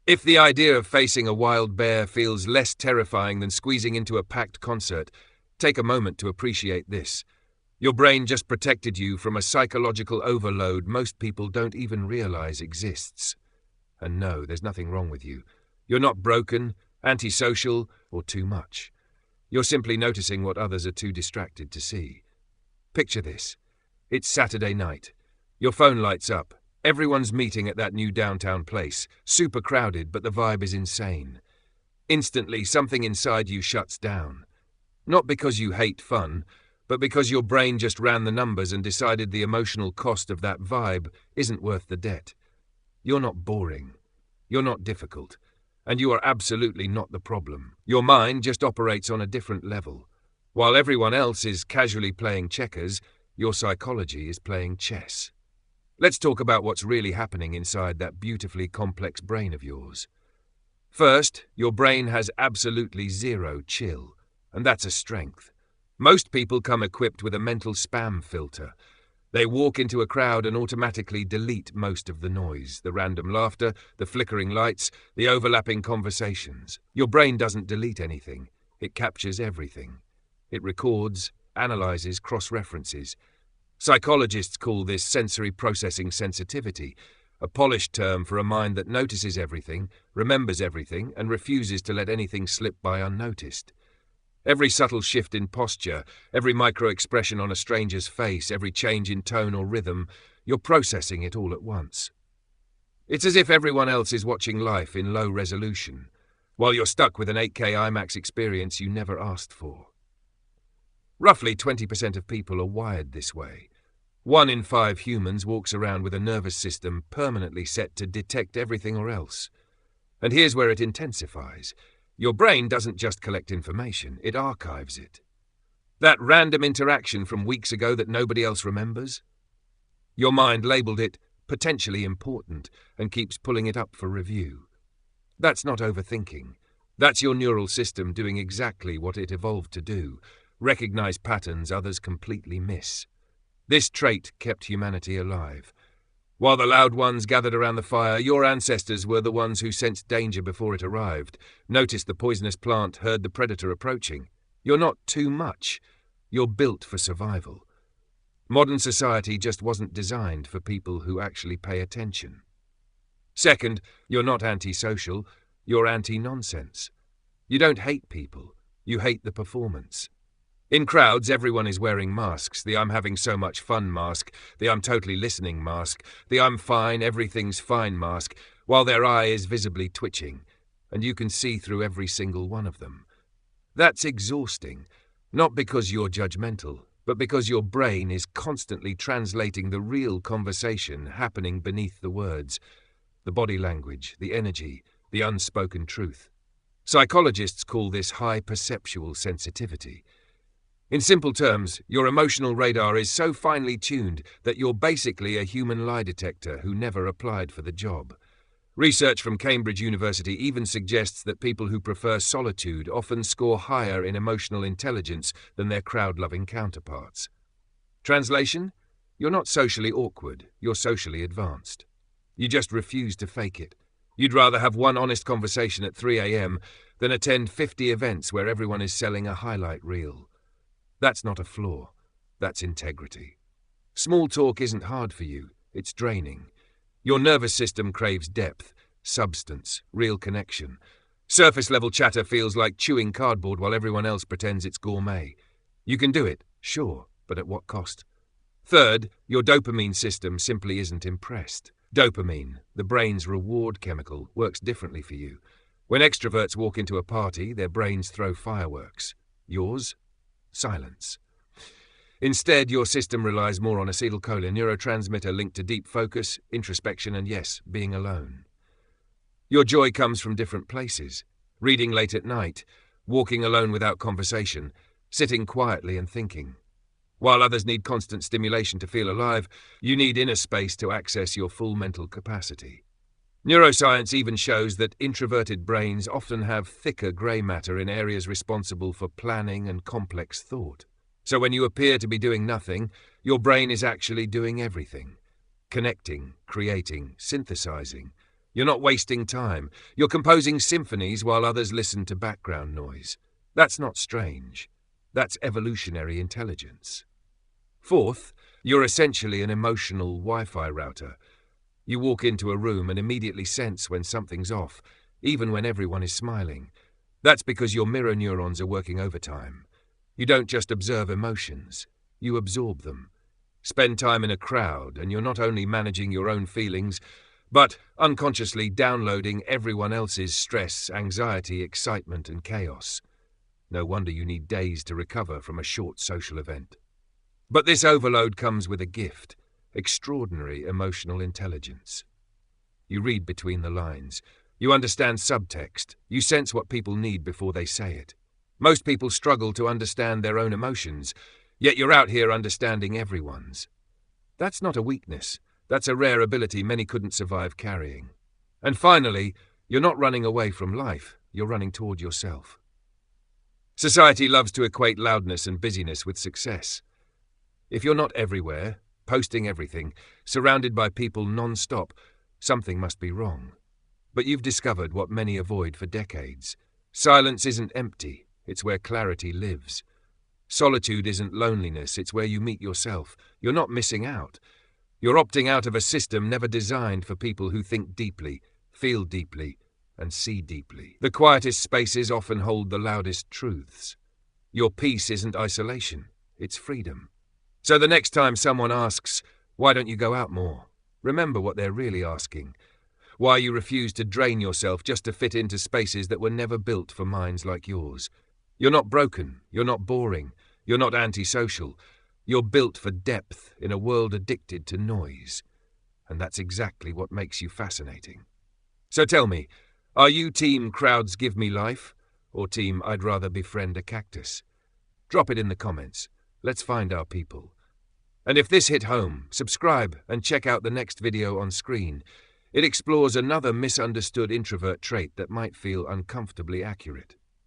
If the idea of facing a wild bear feels less terrifying than squeezing into a packed concert, take a moment to appreciate this. Your brain just protected you from a psychological overload most people don't even realize exists. And no, there's nothing wrong with you. You're not broken, antisocial, or too much. You're simply noticing what others are too distracted to see. Picture this. It's Saturday night. Your phone lights up. Everyone's meeting at that new downtown place. Super crowded, but the vibe is insane. Instantly, something inside you shuts down. Not because you hate fun, but because your brain just ran the numbers and decided the emotional cost of that vibe isn't worth the debt. You're not boring. You're not difficult. And you are absolutely not the problem. Your mind just operates on a different level. While everyone else is casually playing checkers, your psychology is playing chess. Let's talk about what's really happening inside that beautifully complex brain of yours. First, your brain has absolutely zero chill, and that's a strength. Most people come equipped with a mental spam filter. They walk into a crowd and automatically delete most of the noise, the random laughter, the flickering lights, the overlapping conversations. Your brain doesn't delete anything. It captures everything. It records, analyzes, cross-references. Psychologists call this sensory processing sensitivity, a polished term for a mind that notices everything, remembers everything, and refuses to let anything slip by unnoticed. Every subtle shift in posture, every micro-expression on a stranger's face, every change in tone or rhythm, you're processing it all at once. It's as if everyone else is watching life in low resolution, while you're stuck with an 8K IMAX experience you never asked for. Roughly 20% of people are wired this way. 1 in 5 humans walks around with a nervous system permanently set to detect everything or else. And here's where it intensifies. Your brain doesn't just collect information, it archives it. That random interaction from weeks ago that nobody else remembers? Your mind labeled it potentially important and keeps pulling it up for review. That's not overthinking. That's your neural system doing exactly what it evolved to do, recognize patterns others completely miss. This trait kept humanity alive. While the loud ones gathered around the fire, your ancestors were the ones who sensed danger before it arrived, noticed the poisonous plant, heard the predator approaching. You're not too much. You're built for survival. Modern society just wasn't designed for people who actually pay attention. Second, you're not antisocial, you're anti-nonsense. You don't hate people, you hate the performance. In crowds, everyone is wearing masks, the I'm having so much fun mask, the I'm totally listening mask, the I'm fine, everything's fine mask, while their eye is visibly twitching, and you can see through every single one of them. That's exhausting, not because you're judgmental, but because your brain is constantly translating the real conversation happening beneath the words, the body language, the energy, the unspoken truth. Psychologists call this high perceptual sensitivity. In simple terms, your emotional radar is so finely tuned that you're basically a human lie detector who never applied for the job. Research from Cambridge University even suggests that people who prefer solitude often score higher in emotional intelligence than their crowd-loving counterparts. Translation? You're not socially awkward, you're socially advanced. You just refuse to fake it. You'd rather have one honest conversation at 3 a.m. than attend 50 events where everyone is selling a highlight reel. That's not a flaw. That's integrity. Small talk isn't hard for you. It's draining. Your nervous system craves depth, substance, real connection. Surface-level chatter feels like chewing cardboard while everyone else pretends it's gourmet. You can do it, sure, but at what cost? Third, your dopamine system simply isn't impressed. Dopamine, the brain's reward chemical, works differently for you. When extroverts walk into a party, their brains throw fireworks. Yours? Silence. Instead, your system relies more on acetylcholine, neurotransmitter linked to deep focus, introspection, and yes, being alone. Your joy comes from different places. Reading late at night, walking alone without conversation, sitting quietly and thinking. While others need constant stimulation to feel alive, you need inner space to access your full mental capacity. Neuroscience even shows that introverted brains often have thicker grey matter in areas responsible for planning and complex thought. So when you appear to be doing nothing, your brain is actually doing everything. Connecting, creating, synthesizing, You're not wasting time. You're composing symphonies while others listen to background noise. That's not strange. That's evolutionary intelligence. Fourth, you're essentially an emotional Wi-Fi router. You walk into a room and immediately sense when something's off, even when everyone is smiling. That's because your mirror neurons are working overtime. You don't just observe emotions, you absorb them. Spend time in a crowd and you're not only managing your own feelings, but unconsciously downloading everyone else's stress, anxiety, excitement, and chaos. No wonder you need days to recover from a short social event. But this overload comes with a gift, extraordinary emotional intelligence. You read between the lines. You understand subtext. You sense what people need before they say it. Most people struggle to understand their own emotions, yet you're out here understanding everyone's. That's not a weakness. That's a rare ability many couldn't survive carrying. And finally, you're not running away from life. You're running toward yourself. Society loves to equate loudness and busyness with success. If you're not everywhere, posting everything, surrounded by people non-stop, something must be wrong. But you've discovered what many avoid for decades. Silence isn't empty, it's where clarity lives. Solitude isn't loneliness, it's where you meet yourself. You're not missing out. You're opting out of a system never designed for people who think deeply, feel deeply, and see deeply. The quietest spaces often hold the loudest truths. Your peace isn't isolation, it's freedom. So the next time someone asks, why don't you go out more? Remember what they're really asking. Why you refuse to drain yourself just to fit into spaces that were never built for minds like yours. You're not broken, you're not boring, you're not antisocial. You're built for depth in a world addicted to noise. And that's exactly what makes you fascinating. So tell me, are you team crowds give me life, or team I'd rather befriend a cactus? Drop it in the comments. Let's find our people. And if this hit home, subscribe and check out the next video on screen. It explores another misunderstood introvert trait that might feel uncomfortably accurate.